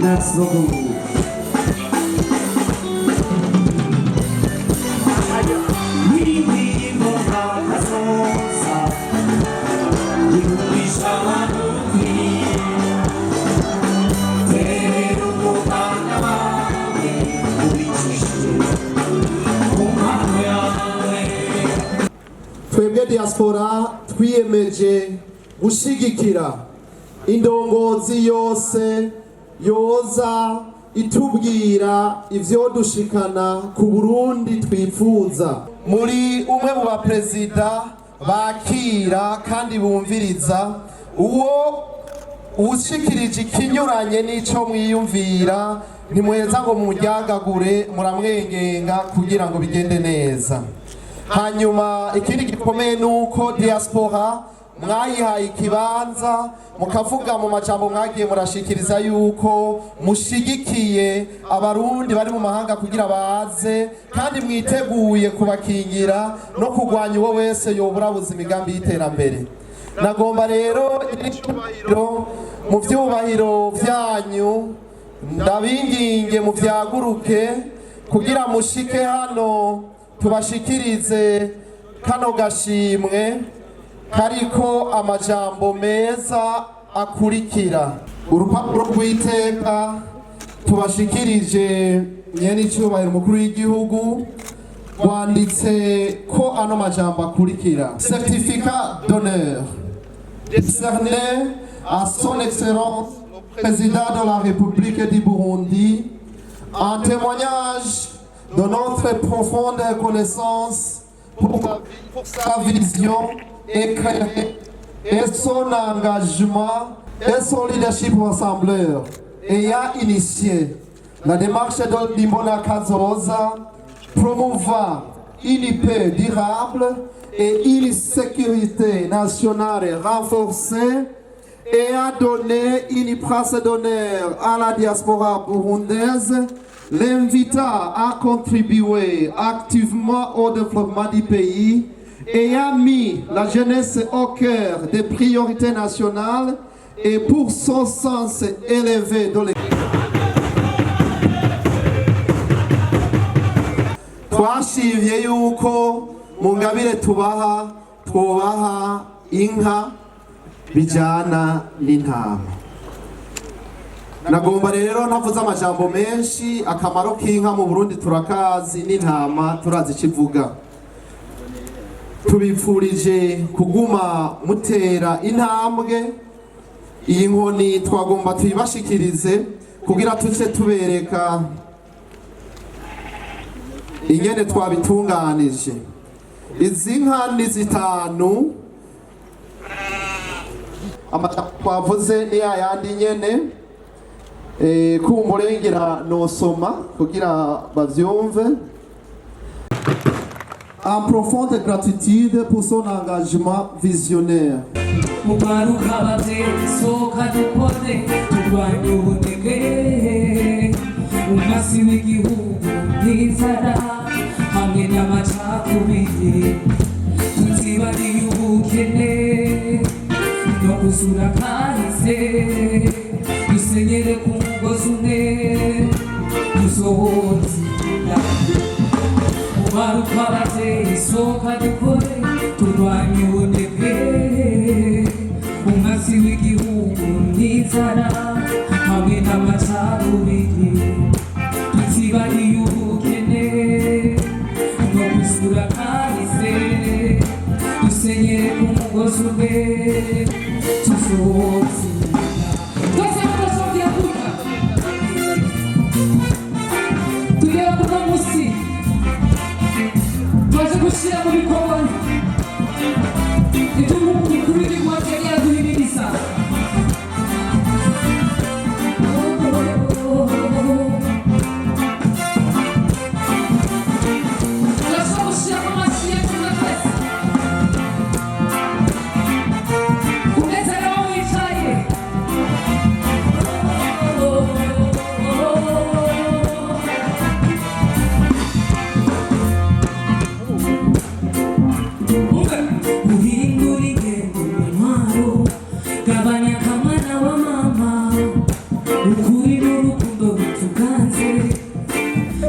Merci beaucoup. Twebwe diaspora twiyemeje gushigikira indongozi yose yoza itubwira ivyo dushikana ku Burundi twifuza. Muri umwe mu baperezida bakira kandi bumviriza uwo ushikirije ikinyuranye n'ico mwiyumvira ntimuheza ngo muryagagure muramwengenga kugira ngo bigende neza. Hanyuma ikindi gikomeye nuko diaspora mwayihaye ikibanza mukavuga mu majambo mwagiye murashikiriza yuko mushigikiye abarundi bari mu mahanga kugira baze kandi mwiteguye kubakingira no kugwanya uwo wese yoburabuza imigambi y'iterambere. Nagomba rero mu vyubahiro vyanyu ndabinginge mu vyaguruke kugira mushike hano tubashikirize kano gashimwe kariko amajambo meza akurikira. Urupapuro rw'iteka tubashikirije nyene icyubahiro umukuru w'igihugu rwanditse ko ano majambo akurikira: certificat d'honneur décerné à son excellence le président de la République du Burundi en témoignage de notre profonde connaissance pour sa vision éclairée et son engagement et son leadership rassembleur ayant initié la démarche de Limona Kazoza, promouvoir une paix durable et une sécurité nationale renforcée et a donné une place d'honneur à la diaspora burundaise, l'invitant à contribuer activement au développement du pays et a mis la jeunesse au cœur des priorités nationales et pour son sens élevé de l'économie. Twashimye yuko mu ngabire tubaha twubaha inka bijyana n'intama. Nagomba rero ntavuze amajambo menshi, akamaro k'inka mu Burundi turakazi, n'intama turazi kivuga. Tubipfurije kuguma mutera intambwe, iyi nkoni twagomba tuyibashikirize kugira tuce tubereka ingene twabitunganije. Izi nka ni zitanu, amajambo twavuze ni yayandi nyene, kumurengera nosoma kugira bavyumve. En profonde gratitude pour son engagement visionnaire. Soka dukore turwanye ubunebwe, umwasi w'igihugu n'inzara hamwe n'amacakubiri, tutibariye ubukene no gusura kahise, dusenyere ku mugozi umwe tuzotsinda. Twese amadashobora yavuga tugera kuno musi twaje gushyira mu bikorwa ibyo umukuru w'igihugu yari yaduhimiriza. turashobora gushyira mu mashyi yacu na twese ku meza yaho wicaye.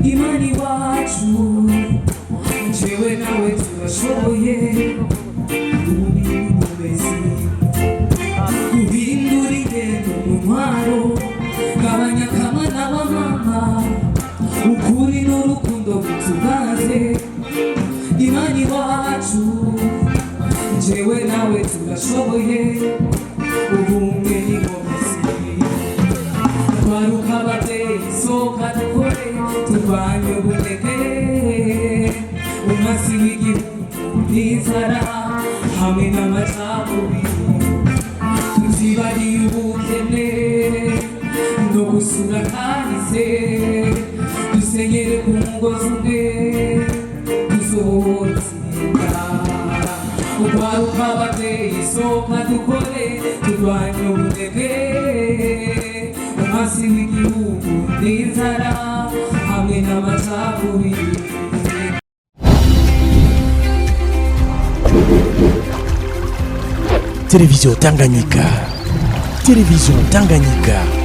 Imani wacu jewe nawe turashoboye uri umubezi guhindura ingendo mu ntwaro gabanya akamana wa mama ukuri n'urukundo bitugaze. Imani wacu jewe nawe turashoboye ubumwe n'ingomezi twaruka ababyeyi soka dukore turwanye ubunebwe, umwasi w'igihugu n'inzara hamwe n'amacakubiri, tutibariye ubukene no gusura kahise, dusenyere ku mugozi umwe tuzotsinda. Urwaruka ababyeyi soka dukore turwanye ubunebwe, umwasi w'igihugu n'inzara hamwe n'amacakubiri. Télévision Tanganyika. Télévision Tanganyika.